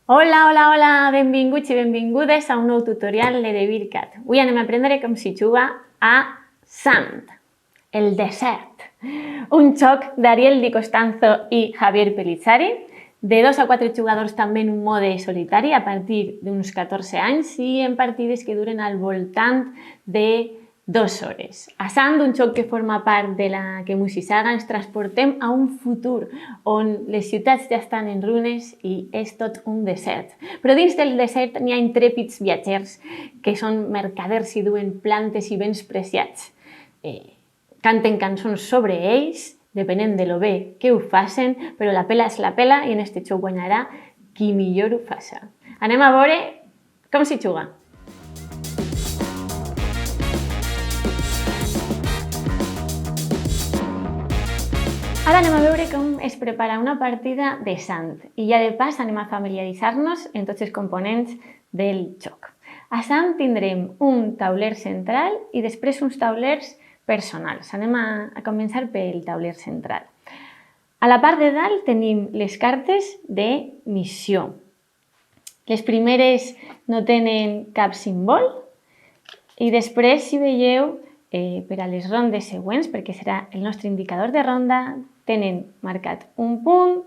Hola, hola, hola, benvinguts i benvingudes a un nou tutorial de DeVirCat. Avui anem a aprendre com s'hi juga a Sand, el desert. Un joc d'Ariel Di Costanzo i Javier Pellizzari, de 2 a 4 jugadors també en un mode solitari a partir d'uns 14 anys i en partides que duren al voltant de 2 hores. A Sand, un joc que forma part de la que Musisaga, ens transportem a un futur on les ciutats ja estan en runes i és tot un desert. Però dins del desert n'hi ha intrèpids viatgers que són mercaders i duen plantes i béns preciats. Canten cançons sobre ells, depenent de lo bé que ho facin, però la pela és la pela i en este joc guanyarà qui millor ho faça. Anem a veure com s'hi juga. Ara anem a veure com es prepara una partida de Sand i ja de pas anem a familiaritzar-nos en tots els components del joc. A Sand tindrem un tauler central i després uns taulers personals. Anem a començar pel tauler central. A la part de dalt tenim les cartes de missió. Les primeres no tenen cap símbol i després, si veieu, per a les rondes següents, perquè serà el nostre indicador de ronda, tenen marcat un punt,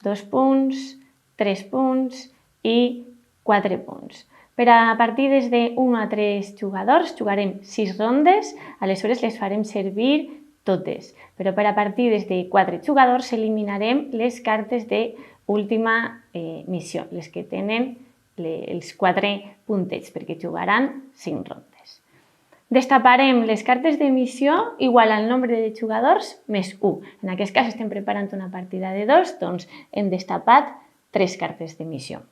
2 punts, 3 punts i 4 punts. Per a partides de 1 a 3 jugadors jugarem 6 rondes, aleshores les farem servir totes. Però per a partides de 4 jugadors eliminarem les cartes d'última missió, les que tenen els 4 puntets, perquè jugaran 5 rondes. Destaparem les cartes de missió igual al nombre de jugadors més 1. En aquest cas estem preparant una partida de 2, doncs hem destapat 3 cartes de missió,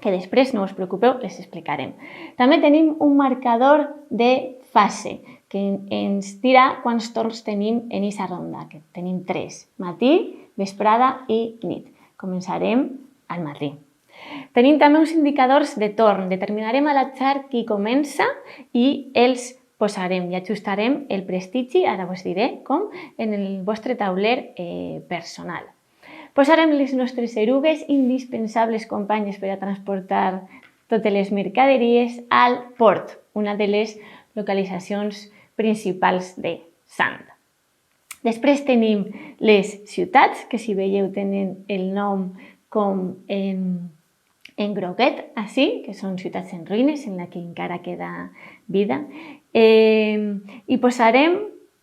que després, no us preocupeu, les explicarem. També tenim un marcador de fase, que ens dirà quants torns tenim en aquesta ronda, que tenim 3, matí, vesprada i nit. Començarem al matí. Tenim també uns indicadors de torn. Determinarem a l'atzar qui comença i els posarem i ajustarem el prestigi, ara us diré com, en el vostre tauler personal. Posarem les nostres erugues, indispensables companyes per a transportar totes les mercaderies, al port, una de les localitzacions principals de Sand. Després tenim les ciutats, que si veieu tenen el nom com en groguet, així, que són ciutats en ruïnes, en la que encara queda vida. I posarem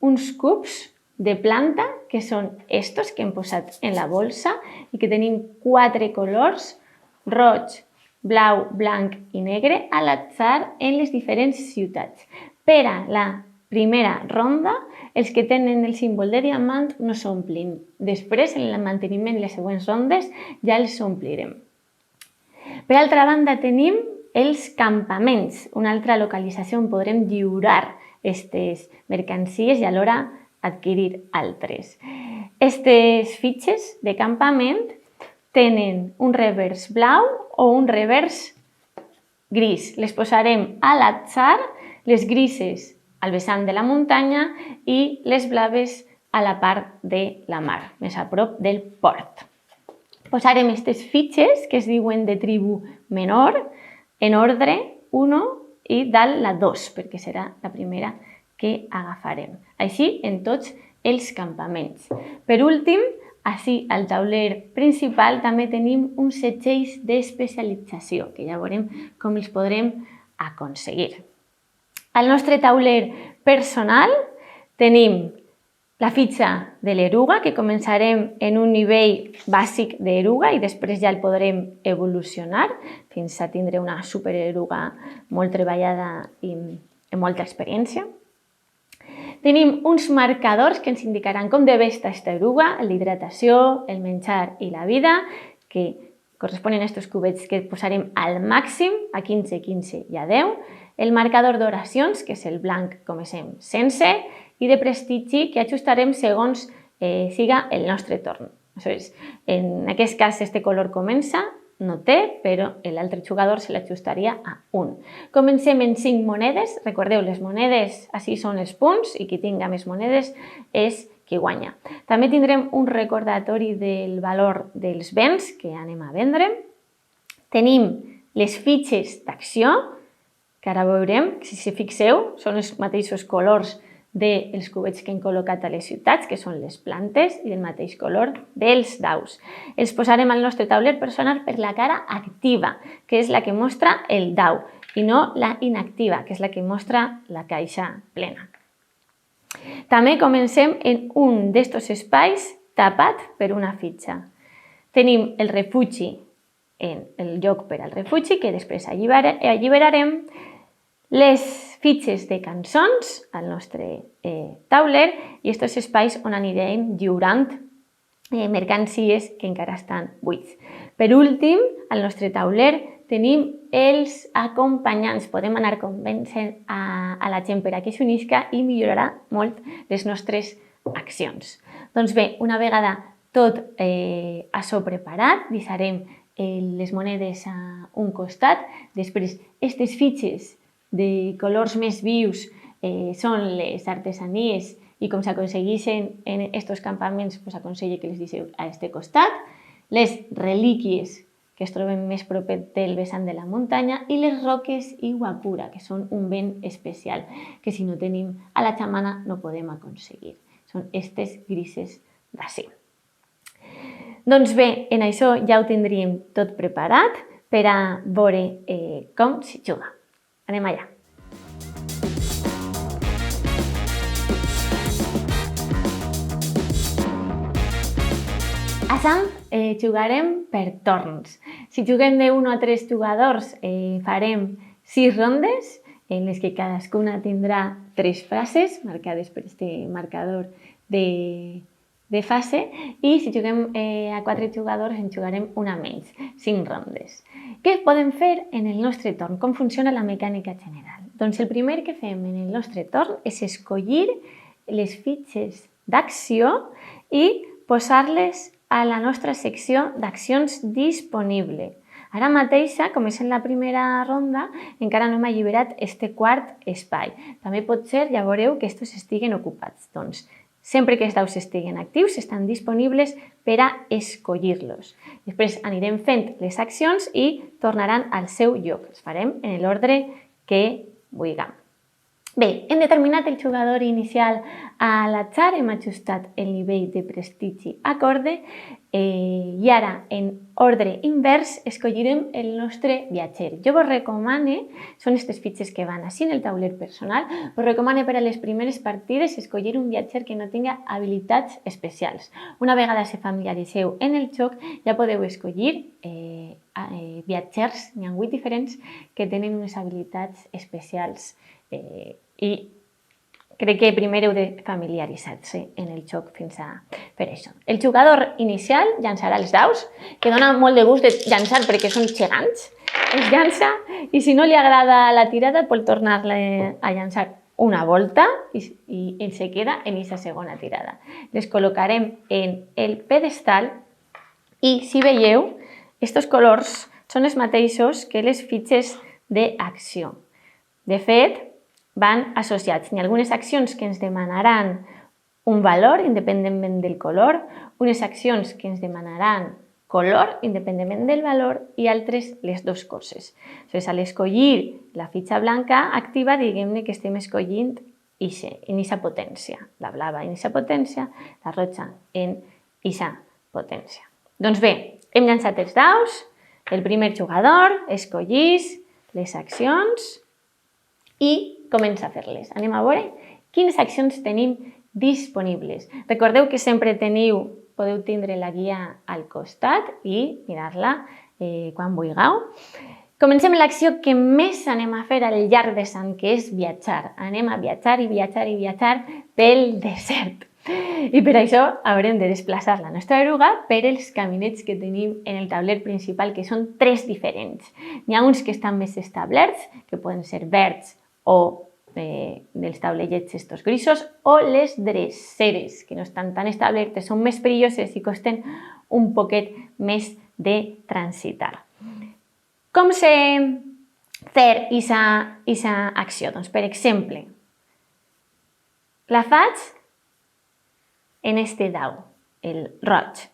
uns cubs de planta, que són estos que hem posat en la bolsa i que tenim 4 colors, roig, blau, blanc i negre, a l'atzar en les diferents ciutats. Per a la primera ronda, els que tenen el símbol de diamant no s'omplin. Després, en el manteniment de les següents rondes, ja els omplirem. Per altra banda, tenim els campaments, una altra localització on podrem lliurar aquestes mercancies i alhora adquirir altres. Aquestes fitxes de campament tenen un revers blau o un revers gris. Les posarem a l'atzar, les grises al vessant de la muntanya i les blaves a la part de la mar, més a prop del port. Posarem aquestes fitxes, que es diuen de tribu menor, en ordre 1 i dalt la 2, perquè serà la primera que agafarem. Així en tots els campaments. Per últim, així al tauler principal també tenim uns setgells d'especialització, que ja veurem com els podrem aconseguir. Al nostre tauler personal tenim la fitxa de l'eruga, que començarem en un nivell bàsic d'eruga i després ja el podrem evolucionar fins a tindre una supereruga molt treballada i amb molta experiència. Tenim uns marcadors que ens indicaran com debe estar aquesta eruga, l'hidratació, el menjar i la vida, que corresponen a aquests cubets que posarem al màxim, a 15, 15 i a 10. El marcador d'oracions, que és el blanc, comencem sense, i de prestigi, que ajustarem segons siga el nostre torn. En aquest cas, este color comença, no té, però l'altre jugador se l'ajustaria a 1. Comencem en 5 monedes. Recordeu, les monedes, així són els punts, i qui tinga més monedes és qui guanya. També tindrem un recordatori del valor dels béns que anem a vendre. Tenim les fitxes d'acció, que ara veurem, si s'hi fixeu, són els mateixos colors dels cubets que hem col·locat a les ciutats, que són les plantes, i del mateix color dels daus. Els posarem al nostre tauler per sonar per la cara activa, que és la que mostra el dau, i no la inactiva, que és la que mostra la caixa plena. També comencem en un d'estos espais tapat per una fitxa. Tenim el refugi en el lloc per al refugi, que després alliberarem, les fitxes de cançons al nostre tauler i aquests espais on anirem lliurant mercancies que encara estan buits. Per últim, al nostre tauler tenim els acompanyants. Podem anar convencent a la gent per a que s'unisca i millorarà molt les nostres accions. Doncs bé, una vegada tot açò preparat, deixarem les monedes a un costat. Després, aquestes fitxes de colors més vius són les artesanies i com s'aconsegueixen en aquests campaments, aconsello que les deixeu a aquest costat. Les relíquies que es troben més propet del vessant de la muntanya i les roques Iwakura, que són un ben especial, que si no tenim a la xamana no podem aconseguir. Són aquestes grises d'ací. Doncs bé, en això ja ho tindríem tot preparat per a veure com s'hi juga. Anem allà. A Sant jugarem per torns. Si juguem de 1 a 3 jugadors, farem 6 rondes en les que cadascuna tindrà 3 frases marcades per aquest marcador de fase, i si juguem a 4 jugadors en jugarem una menys, 5 rondes. Què podem fer en el nostre torn? Com funciona la mecànica general? Doncs el primer que fem en el nostre torn és escollir les fitxes d'acció i posar-les a la nostra secció d'accions disponible. Ara mateix, com és en la primera ronda, encara no hem alliberat este quart espai. També pot ser, ja veureu, que estos estiguen ocupats. Doncs, sempre que els daus estiguen actius, estan disponibles per a escollir-los. Després anirem fent les accions i tornaran al seu lloc. Els farem en l'ordre que vulguem. Bé, hem determinat el jugador inicial a l'atzar, hem ajustat el nivell de prestigi acorde i ara, en ordre invers, escollirem el nostre viatger. Jo vos recomano, són aquestes fitxes que van així en el tauler personal, vos recomano per a les primeres partides escollir un viatger que no tinga habilitats especials. Una vegada se familiaritzeu en el joc, ja podeu escollir viatgers, n'hi ha 8 diferents, que tenen unes habilitats especials i crec que primer heu de familiaritzar-se en el joc fins a fer això. El jugador inicial llançarà els daus, que dona molt de gust de llançar perquè són gegants. Els llança i si no li agrada la tirada pot tornar-la a llançar una volta i se queda en aquesta segona tirada. Les col·locarem en el pedestal i si veieu, aquests colors són els mateixos que les fitxes d'acció. De fet, van associats. Hi ha algunes accions que ens demanaran un valor independentment del color, unes accions que ens demanaran color independentment del valor i altres les dues coses. A l'escollir la fitxa blanca activa, diguem-ne que estem escollint en aquesta potència. La blava en aquesta potència, la roja en aquesta potència. Doncs bé, hem llançat els daus, el primer jugador escollís les accions i comença a fer-les. Anem a veure quines accions tenim disponibles. Recordeu que sempre podeu tindre la guia al costat i mirar-la quan vulgueu. Comencem amb l'acció que més anem a fer al llarg de Sant, que és viatjar. Anem a viatjar i viatjar i viatjar pel desert. I per això haurem de desplaçar la nostra eruga per els caminets que tenim en el tauler principal, que són 3 diferents. N'hi ha uns que estan més establerts, que poden ser verds o dels taulellets estos grisos, o les dreceres, que no estan tan establertes, són més perilloses i costen un poquet més de transitar. Com sé fer aquesta acció? Doncs, per exemple, la faig en este dau, el roig,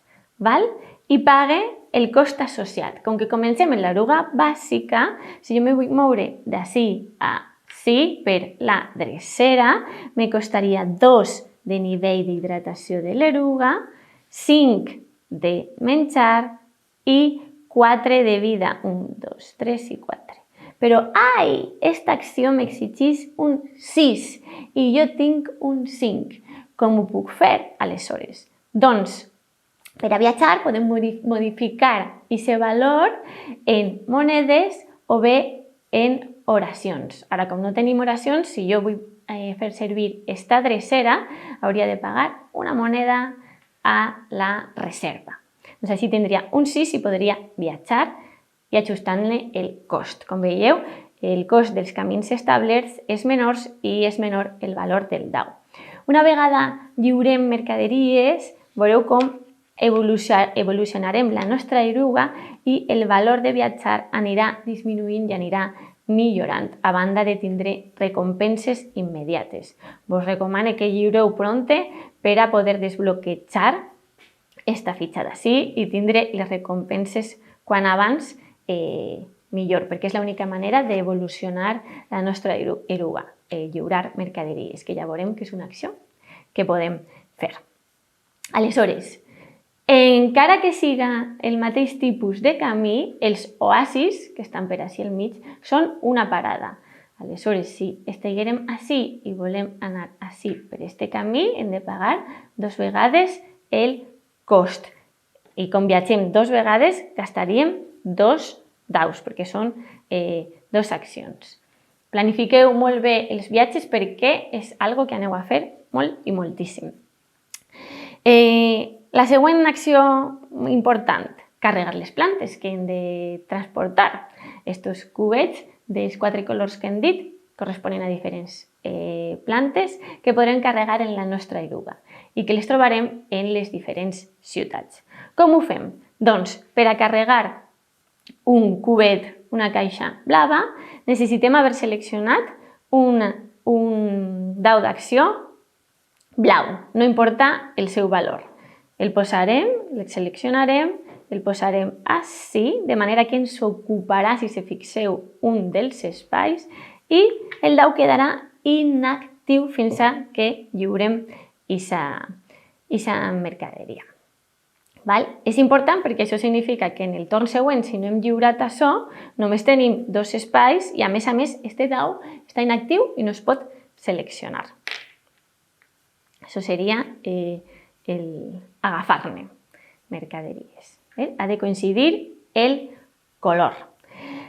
i pague el cost associat. Com que comencem en l'eruga bàsica, si jo me vull moure d'ací a ací per la drecera, me costaria 2 de nivell d'hidratació de l'eruga, 5 de menjar i 4 de vida. 1, 2, 3 i 4. Però, esta acció m'exigeix un 6 i jo tinc un 5. Com ho puc fer, aleshores? Doncs, per a viatjar podem modificar aquest valor en monedes o bé en oracions. Ara, com no tenim oracions, si jo vull fer servir esta drecera, hauria de pagar una moneda a la reserva. Doncs així tindria un 6 i podria viatjar i ajustant-ne el cost. Com veieu, el cost dels camins establerts és menor i és menor el valor del dau. Una vegada lliurem mercaderies, veureu com evolucionarem la nostra eruga i el valor de viatjar anirà disminuint i anirà millorant, a banda de tindre recompenses immediates. Vos recomano que lliureu prompte per a poder desbloquejar esta fitxa d'ací i tindre les recompenses quan abans millor, perquè és l'única manera d'evolucionar la nostra eruga, lliurar mercaderies, que ja veurem que és una acció que podem fer. Aleshores, encara que siga el mateix tipus de camí, els oasis, que estan per ací al mig, són una parada. Aleshores, si estiguérem ací i volem anar ací per este camí, hem de pagar 2 vegades el cost. I com viatgem 2 vegades, gastaríem 2 daus, perquè són 2 accions. Planifiqueu molt bé els viatges perquè és algo que aneu a fer molt i moltíssim. La següent acció important, carregar les plantes que hem de transportar. Estos cubets dels 4 colors que hem dit corresponen a diferents plantes que podrem carregar en la nostra eruga i que les trobarem en les diferents ciutats. Com ho fem? Doncs, per a carregar un cubet, una caixa blava, necessitem haver seleccionat un dau d'acció blau, no importa el seu valor. El posarem, el seleccionarem, el posarem ací, de manera que ens ocuparà, si se fixeu, un dels espais i el dau quedarà inactiu fins que lliurem aquesta mercaderia. És important perquè això significa que en el torn següent, si no hem lliurat això, només tenim 2 espais i, a més, este dau està inactiu i no es pot seleccionar. Això seria agafar-ne mercaderies. Ha de coincidir el color.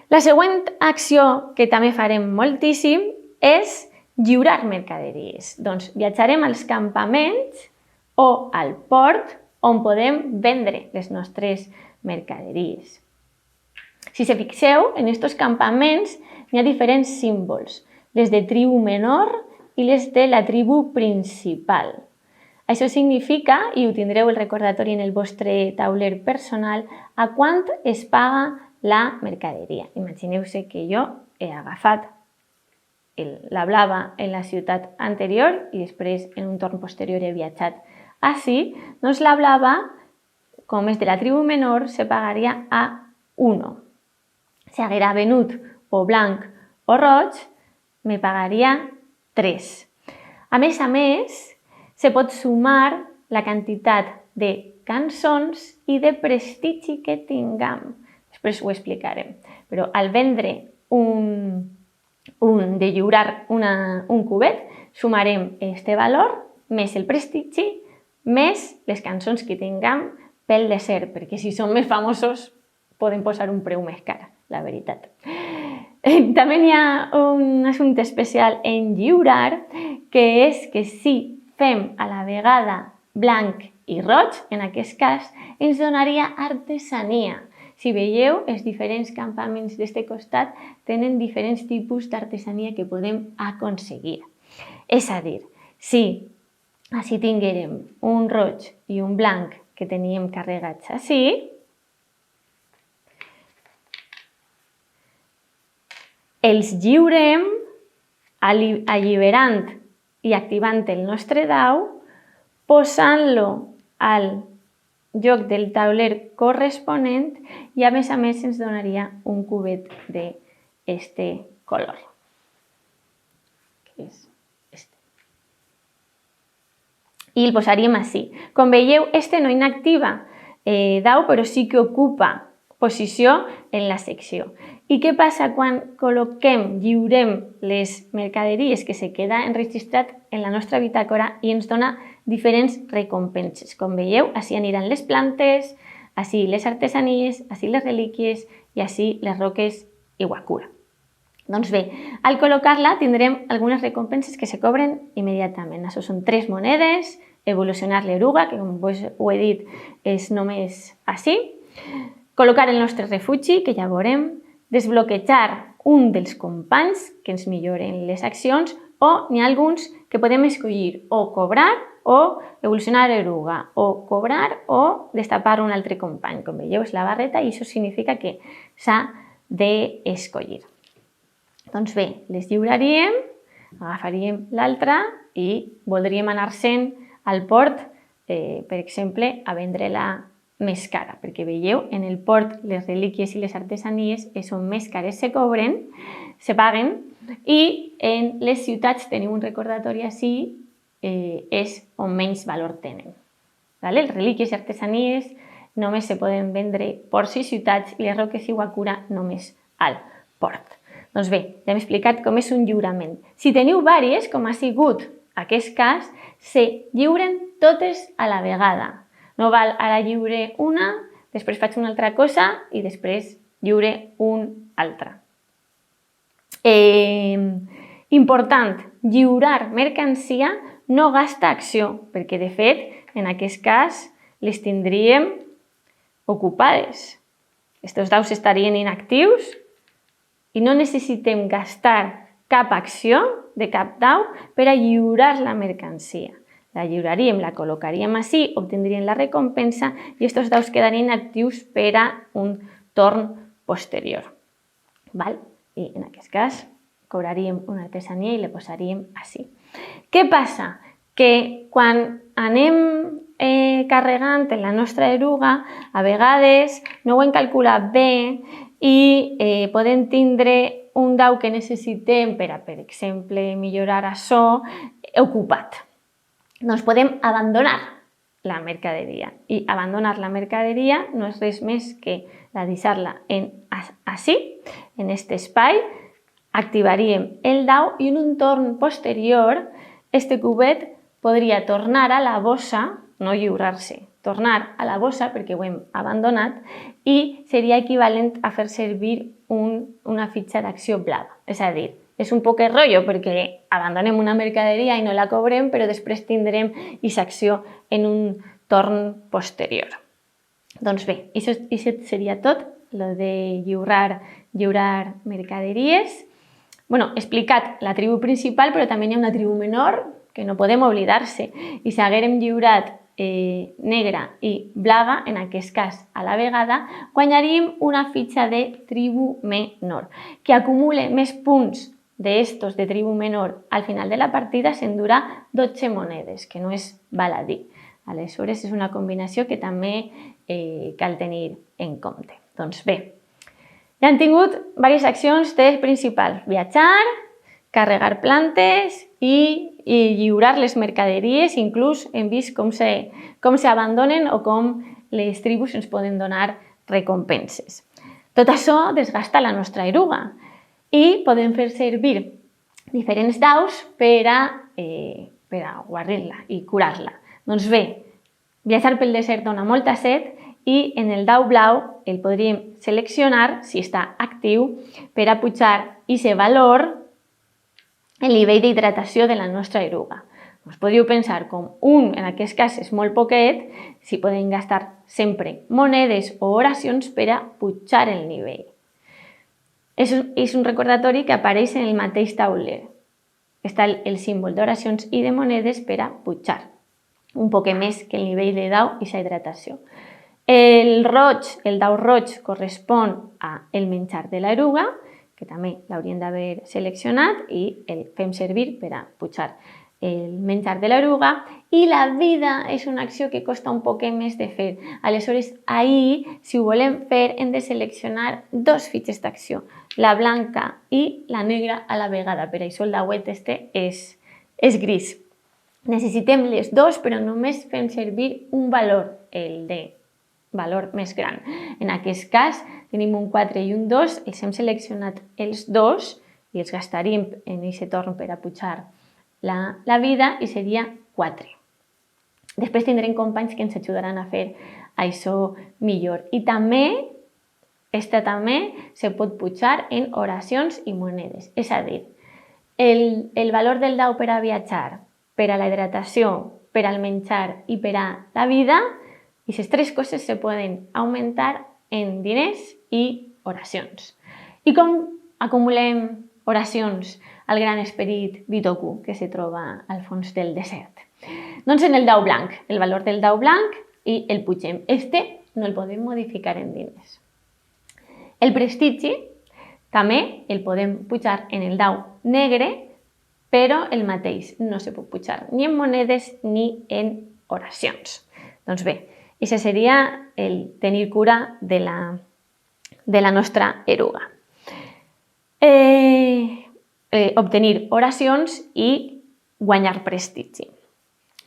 La següent acció que també farem moltíssim és lliurar mercaderies. Doncs viatjarem als campaments o al port on podem vendre les nostres mercaderies. Si se fixeu, en aquests campaments hi ha diferents símbols, les de tribu menor i les de la tribu principal. Això significa, i ho tindreu el recordatori en el vostre tauler personal, a quant es paga la mercaderia. Imagineu-se que jo he agafat la blava en la ciutat anterior i després en un torn posterior he viatjat ací, doncs la blava, com és de la tribu menor, se pagaria a 1. Si haguera venut o blanc o roig, me pagaria 3. A més, se pot sumar la quantitat de cançons i de prestigi que tinguem. Després ho explicarem. Però al vendre de lliurar un cubet, sumarem este valor més el prestigi més les cançons que tinguem pel dessert, perquè si són més famosos podem posar un preu més car, la veritat. També hi ha un assumpte especial en lliurar, que és que si fem a la vegada blanc i roig, en aquest cas, ens donaria artesania. Si veieu, els diferents campaments d'aquest costat tenen diferents tipus d'artesania que podem aconseguir. És a dir, si així tinguérem un roig i un blanc que teníem carregats així, els lliurem alliberant i activant el nostre dau, posant-lo al lloc del tauler corresponent i a més ens donaria un cubet d'este color, que és este. I el posaríem així. Com veieu, este no inactiva dau, però sí que ocupa posició en la secció. I què passa quan col·loquem, lliurem les mercaderies que se queda enregistrat en la nostra bitàcora i ens dona diferents recompenses? Com veieu, així aniran les plantes, així les artesanies, així les relíquies i així les roques Iwakura. Doncs bé, al col·locar-la tindrem algunes recompenses que se cobren immediatament. Això són 3 monedes, evolucionar l'eruga, que com vos ho he dit és només així, col·locar el nostre refugi, que ja veurem, desbloquejar un dels companys que ens milloren les accions, o n'hi ha alguns que podem escollir o cobrar o evolucionar l'eruga, o cobrar o destapar un altre company. Com veieu, és la barreta i això significa que s'ha d'escollir. Doncs bé, les lliuraríem, agafaríem l'altra i voldríem anar-se'n al port, per exemple, a vendre-la més cara, perquè veieu, en el port les relíquies i les artesanies són més cares, se cobren, se paguen, i en les ciutats tenim un recordatori així, és on menys valor tenen. Les relíquies i artesanies només se poden vendre ports i ciutats i les roques Iwakura només al port. Doncs bé, ja hem explicat com és un lliurament. Si teniu vàries, com ha sigut aquest cas, se lliuren totes a la vegada. No val, ara lliure una, després faig una altra cosa i després lliure una altra. Important, lliurar mercancia no gasta acció, perquè de fet, en aquest cas, les tindríem ocupades. Estos daus estarien inactius i no necessitem gastar cap acció de cap dau per a lliurar la mercancia. La lliuraríem, la col·locaríem així, obtindríem la recompensa i aquests daus quedarien actius per a un torn posterior. I en aquest cas cobraríem una artesania i la posaríem així. Què passa? Que quan anem carregant en la nostra eruga, a vegades no ho hem calculat bé i podem tindre un dau que necessitem per a, per exemple, millorar això ocupat. Doncs podem abandonar la mercaderia. I abandonar la mercaderia no és res més que deixar-la així, en aquest espai, activaríem el dau i en un torn posterior, este cubet podria tornar a la bossa, no lliurar-se, tornar a la bossa perquè ho hem abandonat i seria equivalent a fer servir una fitxa d'acció blava. És a dir, és un poc rotllo perquè abandonem una mercaderia i no la cobrem, però després tindrem aquesta acció en un torn posterior. Doncs bé, això seria tot, el de lliurar mercaderies. He explicat la tribu principal, però també hi ha una tribu menor que no podem oblidar-se. I si haguérem lliurat negra i blava, en aquest cas a la vegada, guanyaríem una fitxa de tribu menor, que acumula més punts d'estos de tribu menor al final de la partida s'endurà 12 monedes, que no és baladí. Aleshores, és una combinació que també cal tenir en compte. Doncs bé, ja hem tingut diverses accions de principal. Viatjar, carregar plantes i lliurar les mercaderies. Inclús hem vist com s'abandonen o com les tribus ens poden donar recompenses. Tot això desgasta la nostra eruga i podem fer servir diferents daus per a guarir-la i curar-la. Doncs bé, viatjar pel desert dona molta set i en el dau blau el podríem seleccionar, si està actiu, per a pujar aquest valor el nivell d'hidratació de la nostra eruga. Us podríeu pensar, com en aquest cas és molt poquet, si podem gastar sempre monedes o oracions per a pujar el nivell. És un recordatori que apareix en el mateix tauler. Està el símbol d'oracions i de monedes per a pujar un poc més que el nivell de dau i la hidratació. El dau roig correspon al menjar de l'eruga, que també l'hauríem d'haver seleccionat i el fem servir per a pujar el menjar de l'eruga, i la vida és una acció que costa un poquet més de fer. Aleshores, ahir, si ho volem fer, hem de seleccionar dos fitxes d'acció, la blanca i la negra a la vegada. Per això el dauet és gris. Necessitem les dos, però només fem servir un valor, el de valor més gran. En aquest cas, tenim un 4 i un 2, els hem seleccionat els dos i els gastaríem en aquest torn per a pujar la vida i seria 4. Després tindrem companys que ens ajudaran a fer això millor. I també, també se pot pujar en oracions i monedes. És a dir, el valor del dau per a viatjar, per a la hidratació, per al menjar i per a la vida, aquestes tres coses se poden augmentar en diners i oracions. I com acumulem oracions al gran esperit Bitoku que se troba al fons del desert? Doncs en el dau blanc, el valor del dau blanc i el pugem. Este no el podem modificar en diners. El prestigi també el podem pujar en el dau negre, però el mateix no se pot pujar ni en monedes ni en oracions. Doncs bé, això seria el tenir cura de la nostra eruga. Obtenir oracions i guanyar prestigi.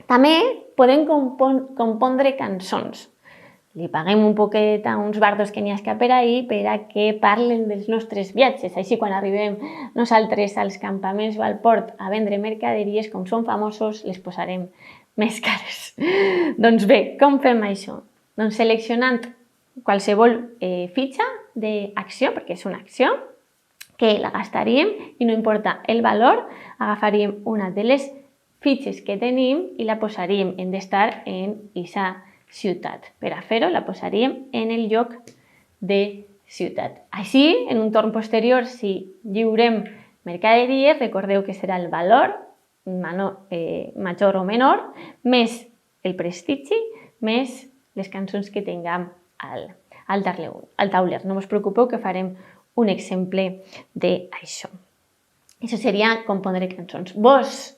També podem compondre cançons. Li paguem un poquet a uns bardos que n'hi ha per ahir per a que parlen dels nostres viatges. Així, quan arribem nosaltres als campaments o al port a vendre mercaderies, com són famosos, les posarem més cares. Doncs bé, com fem això? Doncs seleccionant qualsevol fitxa d'acció, perquè és una acció, que la gastaríem i no importa el valor, agafaríem una de les fitxes que tenim i la posaríem. Hem d'estar en aquesta ciutat. Per a fer-ho, la posaríem en el lloc de ciutat. Així, en un torn posterior, si lliurem mercaderies, recordeu que serà el valor major o menor, més el prestigi, més les cançons que tinguem al tauler. No us preocupeu que farem un exemple d'això. Això seria compondre cançons. Vos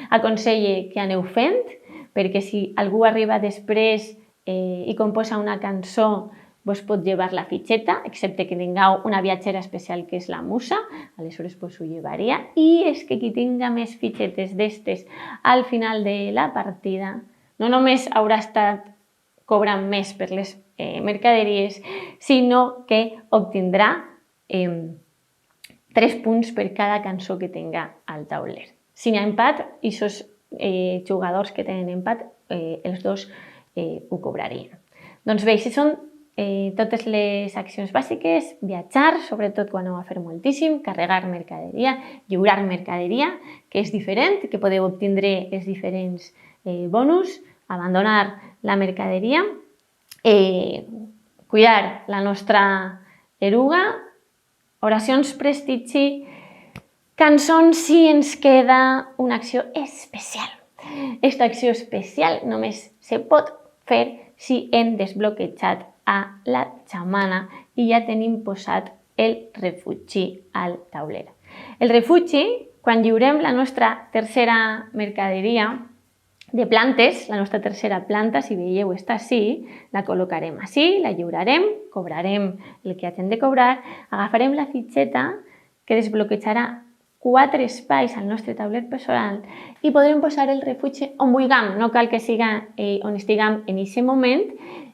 aconselle que aneu fent, perquè si algú arriba després i composa una cançó, vos pot llevar la fitxeta, excepte que tingueu una viatgera especial que és la musa, aleshores vos ho llevaria. I és que qui tinga més fitxetes d'estes al final de la partida, no només haurà estat cobrant més per les mercaderies, sinó que obtindrà 3 punts per cada cançó que tinga al tauler. Si n'hi ha empat, aquests jugadors que tenen empat, els dos ho cobrarien. Doncs bé, aquestes són totes les accions bàsiques: viatjar, sobretot quan ho va fer moltíssim, carregar mercaderia, lliurar mercaderia, que és diferent, que podeu obtindre els diferents bonus, abandonar la mercaderia, cuidar la nostra eruga, oracions, prestigi, cançons si ens queda una acció especial. Aquesta acció especial només se pot fer si hem desbloquejat a la xamana i ja tenim posat el refugi al tauler. El refugi, quan lliurem la nostra tercera mercaderia de plantes, la nostra tercera planta, si veieu, està així, la col·locarem així, la lliurarem, cobrarem el que hagin de cobrar, agafarem la fitxeta que desbloquejarà 4 espais al nostre tauler personal i podrem posar el refugi on vulguem, no cal que siga on estiguem en aquest moment,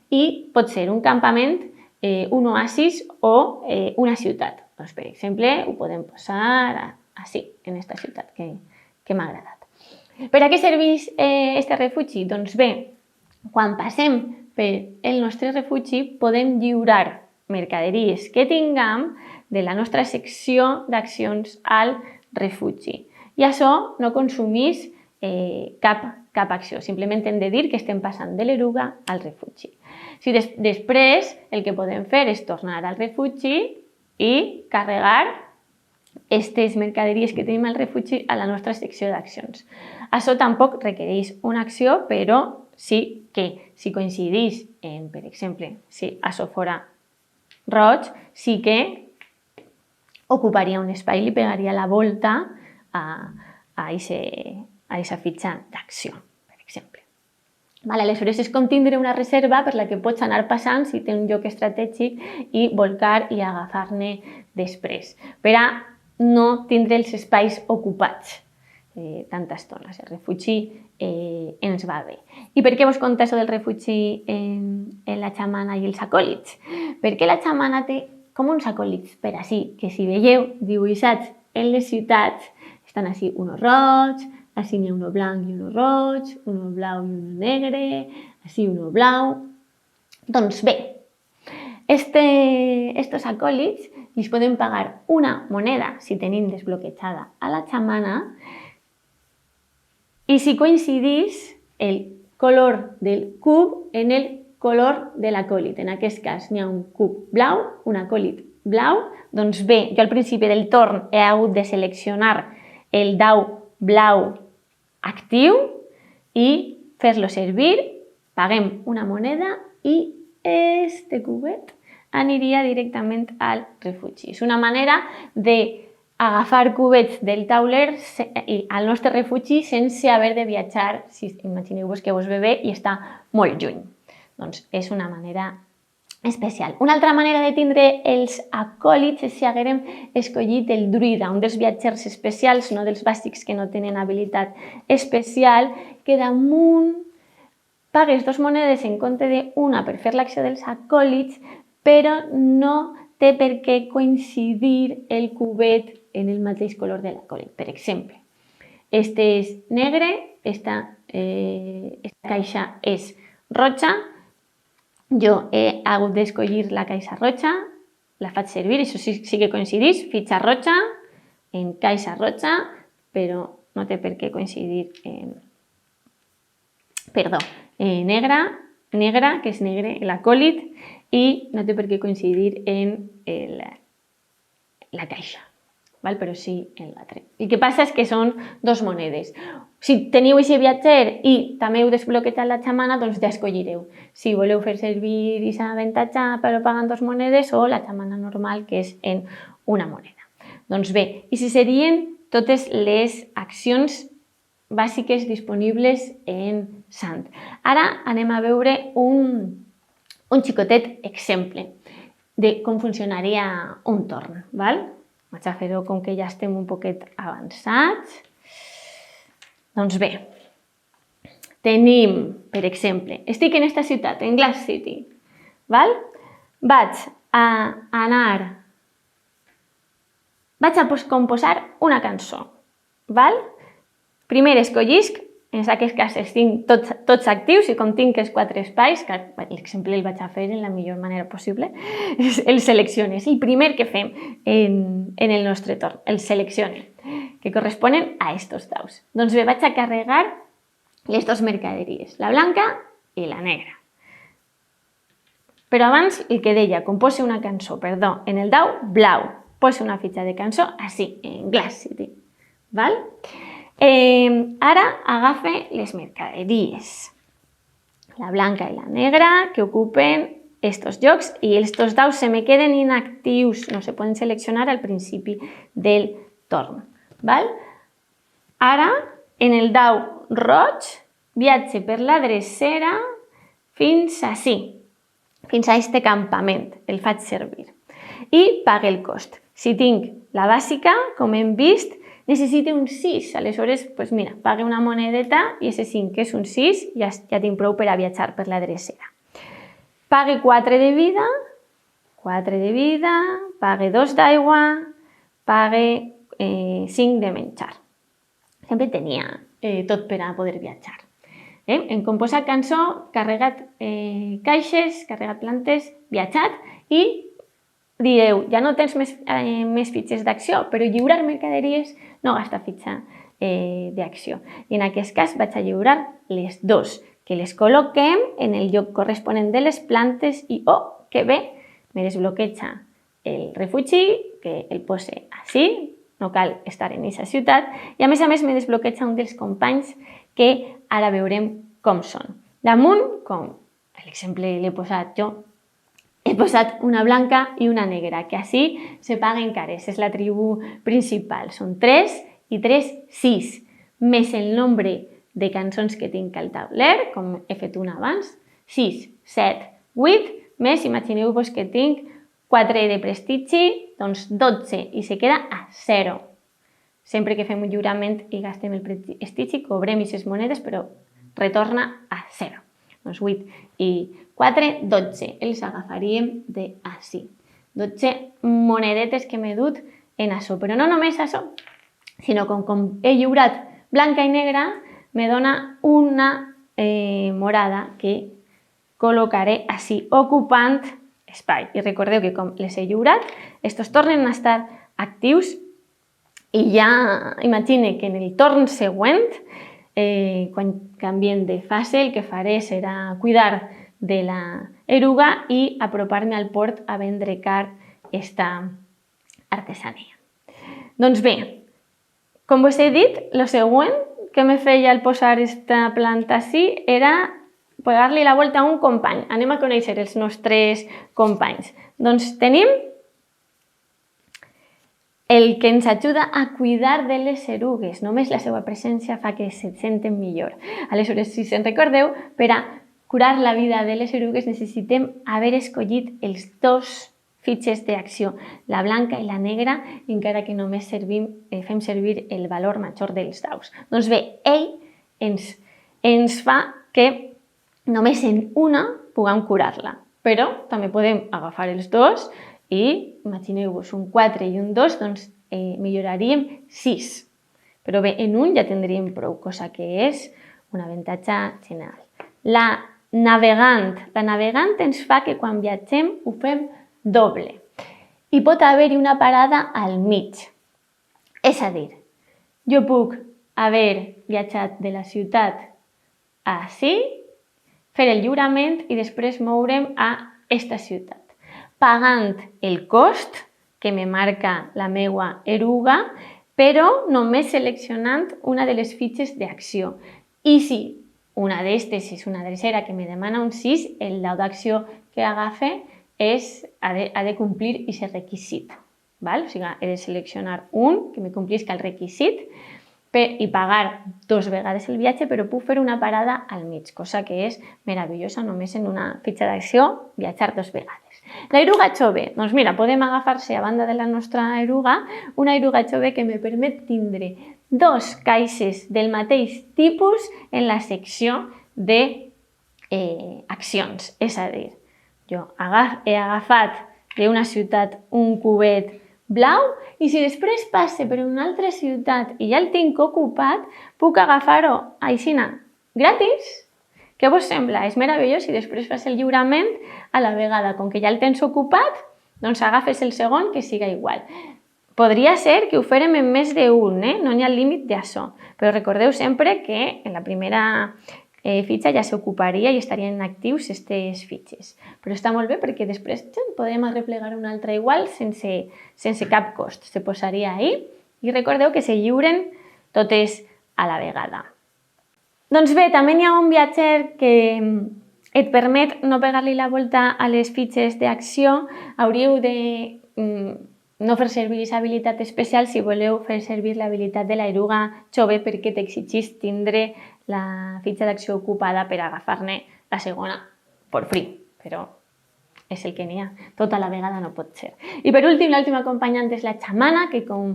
i pot ser un campament, un oasis o una ciutat. Doncs, per exemple, ho podem posar així, en aquesta ciutat que m'ha agradat. Per a què serveix aquest refugi? Doncs bé, quan passem per el nostre refugi podem lliurar mercaderies que tinguem de la nostra secció d'accions al refugi. I això no consumeix cap acció, simplement hem de dir que estem passant de l'eruga al refugi. Si després el que podem fer és tornar al refugi i carregar aquestes mercaderies que tenim al refugi a la nostra secció d'accions. Això tampoc requereix una acció, però sí que si coincideix en, per exemple, si això fora roig, sí que ocuparia un espai i li pegaria la volta a aquest a aquesta fitxa d'acció, per exemple. Aleshores, és com tindre una reserva per la que pots anar passant si té un lloc estratègic i volcar i agafar-ne després, per a no tindre els espais ocupats tanta estona. El refugi ens va bé. I per què vos conto això del refugi en la xamana i els acòlits? Perquè la xamana té com uns acòlits per així, que si veieu dibuixats en les ciutats, estan així uno roig, així n'hi ha uno blanc i uno roig, uno blau i uno negre, així uno blau. Doncs bé, estos acòlits els podem pagar una moneda si tenim desbloquejada a la xamana i si coincidís el color del cub en el color de l'acòlit. En aquest cas n'hi ha un cub blau, un acòlit blau. Doncs bé, jo al principi del torn he hagut de seleccionar el dau blau actiu i fer-lo servir, paguem una moneda i este cubet aniria directament al refugi. És una manera d'agafar cubets del tauler al nostre refugi sense haver de viatjar, si imagineu-vos que vos ve bé i està molt lluny. Doncs és una manera especial. Una altra manera de tindre els acòlits és si haguérem escollit el druida, un dels viatgers especials, no dels bàsics que no tenen habilitat especial, que damunt pagues 2 monedes en compte d'una per fer l'acció dels acòlits, però no té per què coincidir el cubet en el mateix color de l'acòlit. Per exemple, este és negre, esta caixa és roja. Jo he hagut d'escollir la caixa roja, la faig servir, això sí que coincidís, fitxa roja en caixa roja, però no té per què coincidir negra, que és negre, l'acòlit, i no té per què coincidir en la caixa, però sí en l'altre. El que passa és que són 2 monedes. Si teniu aquest viatger i també heu desbloquejat la xamana, doncs ja escollireu si voleu fer servir aquest avantatge però pagant 2 monedes o la xamana normal, que és en una moneda. Doncs bé, i si serien totes les accions bàsiques disponibles en Sant. Ara anem a veure un xicotet exemple de com funcionaria un torn. Vaig a fer-ho com que ja estem un poquet avançats. Doncs bé, tenim, per exemple, estic en aquesta ciutat, en Glass City. Vaig a composar una cançó. Primer escollisc, en aquest cas estic tots actius i com tinc els 4 espais, que l'exemple el vaig a fer en la millor manera possible, el selecciono. És el primer que fem en el nostre torn, el selecciono, que corresponen a estos daus. Doncs bé, vaig a carregar les 2 mercaderies, la blanca i la negra. Però abans el que deia, compose una cançó, en el dau blau, posa una fitxa de cançó així, en Glass City. Ara agafe les mercaderies, la blanca i la negra, que ocupen estos llocs, i estos daus se me queden inactius, no se poden seleccionar al principi del torn. Ara, en el dau roig, viatge per la drecera fins ací, fins a este campament, el faig servir. I pague el cost. Si tinc la bàsica, com hem vist, necessito un 6. Aleshores, mira, pague una monedeta i ese 5, que és un 6, ja tinc prou per a viatjar per la drecera. Pague 4 de vida, pague 2 d'aigua, pague 5 de menjar. Sempre tenia tot per a poder viatjar. En composat cançó, carregat caixes, carregat plantes, viatjat, i direu, ja no tens més fitxes d'acció, però lliurar mercaderies no gasta fitxa d'acció. I en aquest cas vaig a lliurar les 2, que les col·loquem en el lloc corresponent de les plantes i, oh, que bé, me desbloqueja el refugi, que el pose així, no cal estar en aquesta ciutat, i a més me desbloqueja un dels companys que ara veurem com són. Damunt, com l'exemple l'he posat jo, he posat una blanca i una negra, que així se paguen cares, és la tribu principal. Són 3 i 3, 6. més el nombre de cançons que tinc al tauler, com he fet una abans, 6, 7, 8, més imagineu-vos que tinc 4 de prestigi, doncs 12, i se queda a 0. Sempre que fem un lliurament i gastem el prestigi, cobrem aquestes monedes, però retorna a 0. Doncs 8 i 4, 12. Els agafaríem d'ací. 12 monedetes que m'he dut en això. Però no només això, sinó com he lliurat blanca i negra, me dona una morada que col·locaré així, ocupant espai. I recordeu que com les he lliurat, estos tornen a estar actius i ja imagine que en el torn següent, quan canviem de fase, el que faré serà cuidar de la eruga i apropar-me al port a vendre car esta artesania. Doncs bé, com us he dit, el següent que me feia al posar esta planta així era pegar-li la volta a un company. Anem a conèixer els nostres companys. Doncs tenim el que ens ajuda a cuidar de les erugues. Només la seva presència fa que se senten millor. Aleshores, si se'n recordeu, per a curar la vida de les erugues necessitem haver escollit els dos fitxes d'acció, la blanca i la negra, encara que només fem servir el valor major dels daus. Doncs bé, ell ens fa que només en una puguem curar-la, però també podem agafar els dos i imagineu-vos un 4 i un 2, doncs milloraríem 6. Però bé, en un ja tindríem prou, cosa que és un avantatge general. La navegant ens fa que quan viatgem ho fem doble. I pot haver-hi una parada al mig. És a dir, jo puc haver viatjat de la ciutat a ací, fer el lliurament i després moure'm a esta ciutat, pagant el cost que me marca la meva eruga, però només seleccionant una de les fitxes d'acció. I si una d'estes és una drecera que me demana un 6, el dau d'acció que agafe ha de complir aquest requisit. O sigui, he de seleccionar un que me complisca el requisit i pagar 2 vegades el viatge, però puc fer una parada al mig, cosa que és meravellosa, només en una fitxa d'acció viatjar 2 vegades. La eruga jove, doncs mira, podem agafar-se a banda de la nostra eruga una eruga jove que me permet tindre 2 caixes del mateix tipus en la secció d'accions. És a dir, jo he agafat d'una ciutat un cubet blau i si després passe per una altra ciutat i ja el tinc ocupat, puc agafar-ho aixina gratis. Què vos sembla? És meravellós i després fas el lliurament a la vegada. Com que ja el tens ocupat, doncs agafes el segon que siga igual. Podria ser que ho fèrem en més d'un, no hi ha límit d'això, però recordeu sempre que en la primera fitxa ja s'ocuparia i estarien actius aquestes fitxes. Però està molt bé perquè després podem arreplegar una altra igual sense cap cost. Se posaria ahí i recordeu que se lliuren totes a la vegada. Doncs bé, també hi ha un viatger que et permet no pegar-li la volta a les fitxes d'acció. Hauríeu de no fer servir aquesta habilitat especial si voleu fer servir l'habilitat de la eruga jove perquè t'exigís tindre la fitxa d'acció ocupada per agafar-ne la segona per free, però és el que n'hi ha. Tota la vegada no pot ser. I per últim, l'última acompanyant és la xamana, que com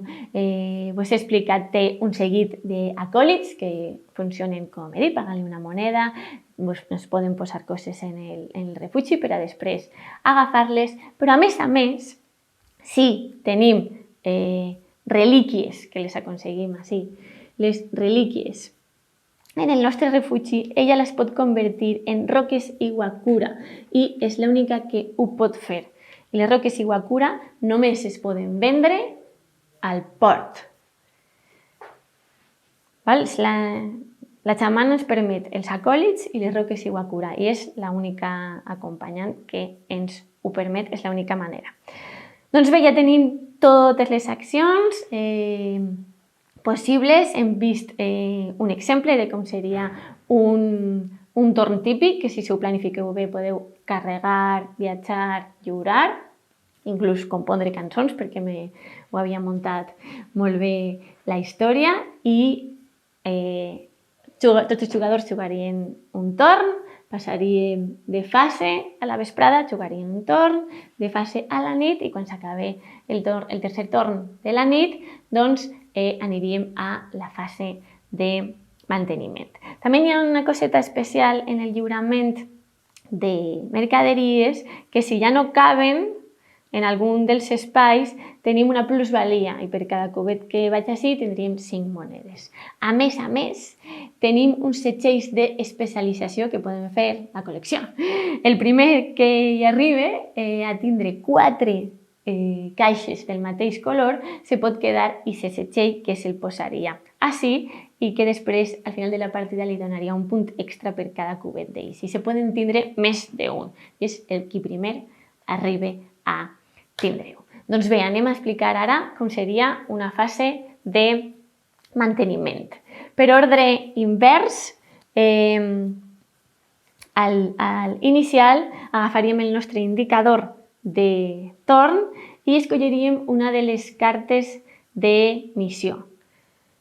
vos he explicat té un seguit d'acòlits que funcionen com he dit, pagant-li una moneda, ens poden posar coses en el refugi per a després agafar-les, però a més, si tenim relíquies, que les aconseguim així, les relíquies en el nostre refugi, ella les pot convertir en roques Iwakura i és l'única que ho pot fer. I les roques Iwakura només es poden vendre al port. La xamana ens permet els acòlits i les roques Iwakura i és l'única acompanyant que ens ho permet, és l'única manera. Doncs bé, ja tenim totes les accions possibles. Hem vist un exemple de com seria un torn típic, que si ho planifiqueu bé podeu carregar, viatjar, lliurar, inclús compondre cançons, perquè ho havia muntat molt bé la història, i tots els jugadors jugarien un torn, passaríem de fase a la vesprada, jugarien un torn, de fase a la nit i quan s'acabi el tercer torn de la nit, doncs aniríem a la fase de manteniment. També hi ha una coseta especial en el lliurament de mercaderies que si ja no caben en algun dels espais tenim una plusvalia i per cada cubet que vaig així tindríem 5 monedes. A més, tenim uns setgells d'especialització que podem fer la col·lecció. El primer que hi arribi a tindre 4 caixes del mateix color se pot quedar aquest setgell que se'l posaria així i que després al final de la partida li donaria un punt extra per cada cubet d'ells. I se poden tindre més d'un i és el qui primer arribi a tindre-ho. Doncs bé, anem a explicar ara com seria una fase de manteniment. Per ordre invers, al inicial agafaríem el nostre indicador de torn i escolliríem una de les cartes de missió.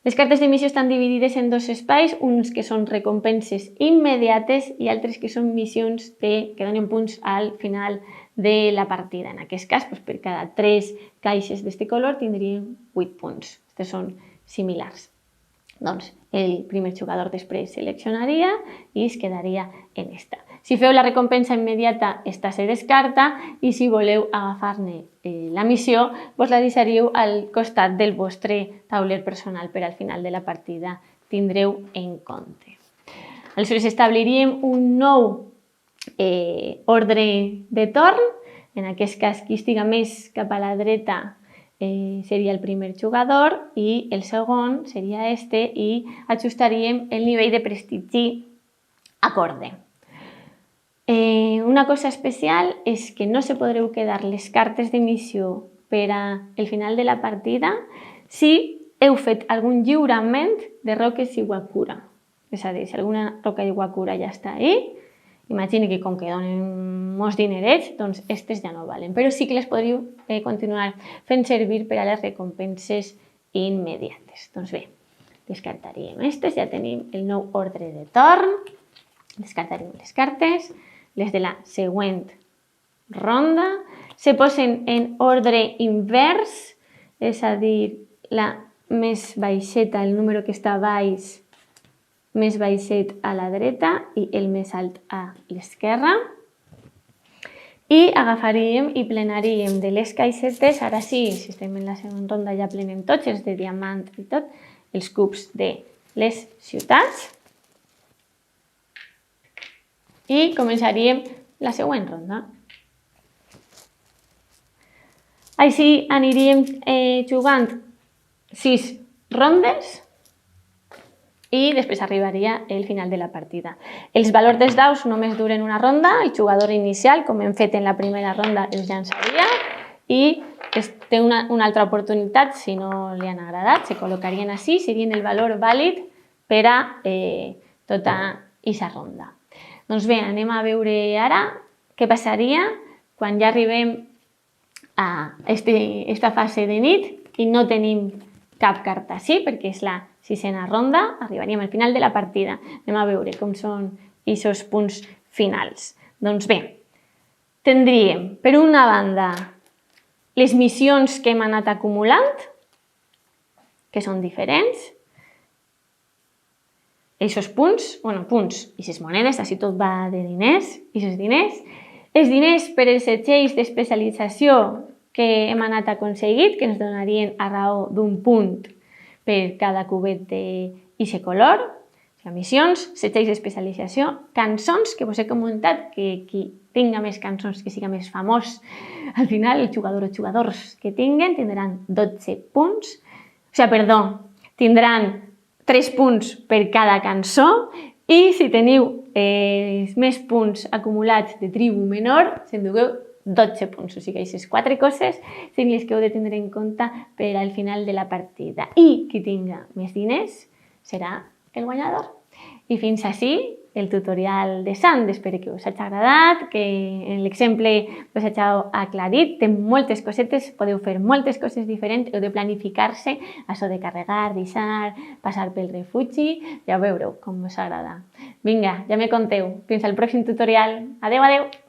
Les cartes de missió estan dividides en 2 espais, uns que són recompenses immediates i altres que són missions que donen punts al final de la partida. En aquest cas, per cada 3 caixes d'aquest color tindríem 8 punts. Aquests són similars. Doncs el primer jugador després seleccionaria i es quedaria en esta. Si feu la recompensa immediata, esta se descarta i si voleu agafar-ne la missió, vos la deixaríeu al costat del vostre tauler personal per al final de la partida tindreu en compte. Aleshores establiríem un nou ordre de torn. En aquest cas, qui estiga més cap a la dreta seria el primer jugador i el segon seria este i ajustaríem el nivell de prestigi acorde. Una cosa especial és que no se podreu quedar les cartes de missió per al final de la partida si heu fet algun lliurament de roques Iwakura. És a dir, si alguna roca Iwakura ja està ahí, imagini que com que donen molts dinerets, doncs aquestes ja no valen. Però sí que les podríeu continuar fent servir per a les recompenses immediates. Doncs bé, descartaríem aquestes, ja tenim el nou ordre de torn, descartaríem les cartes, les de la següent ronda, se posen en ordre invers, és a dir, la més baixeta, el número que està baix, més baixet a la dreta i el més alt a l'esquerra. I agafaríem i plenaríem de les caixetes, ara sí, si estem en la segona ronda ja plenem tots, els de diamant i tot, els cubs de les ciutats. I començaríem la següent ronda. Així aniríem jugant 6 rondes i després arribaria el final de la partida. Els valors dels daus només duren una ronda, el jugador inicial, com hem fet en la primera ronda, els llançaria i té una altra oportunitat, si no li han agradat, se col·locarien així, serien el valor vàlid per a tota aquesta ronda. Doncs bé, anem a veure ara què passaria quan ja arribem a aquesta fase de nit i no tenim cap carta així, perquè és la 6a ronda, arribaríem al final de la partida. Anem a veure com són aquests punts finals. Doncs bé, tindríem, per una banda, les missions que hem anat acumulant, que són diferents, aquests punts, aquestes monedes, així tot va de diners, aquests diners, els diners per els setgells d'especialització que hem anat aconseguit, que ens donarien a raó d'un punt per cada cubet d'aquest color, missions, setgells d'especialització, cançons, que vos he comentat que qui tinga més cançons, que siga més famós, al final el jugador o jugadors que tinguen tindran 12 punts, tindran 3 punts per cada cançó i si teniu més punts acumulats de tribu menor, s'endugueu 12 punts. O sigui, aquestes 4 coses són les que heu de tindre en compte per al final de la partida. I qui tinga més diners serà el guanyador. I fins així el tutorial de Sant. Espero que us hagi agradat, que en l'exemple us hagi aclarit. Té moltes cosetes, podeu fer moltes coses diferents, heu de planificar-se, això de carregar, deixar, passar pel refugi, ja ho veureu com us agrada. Vinga, ja me conteu. Fins al pròxim tutorial. Adeu, adeu!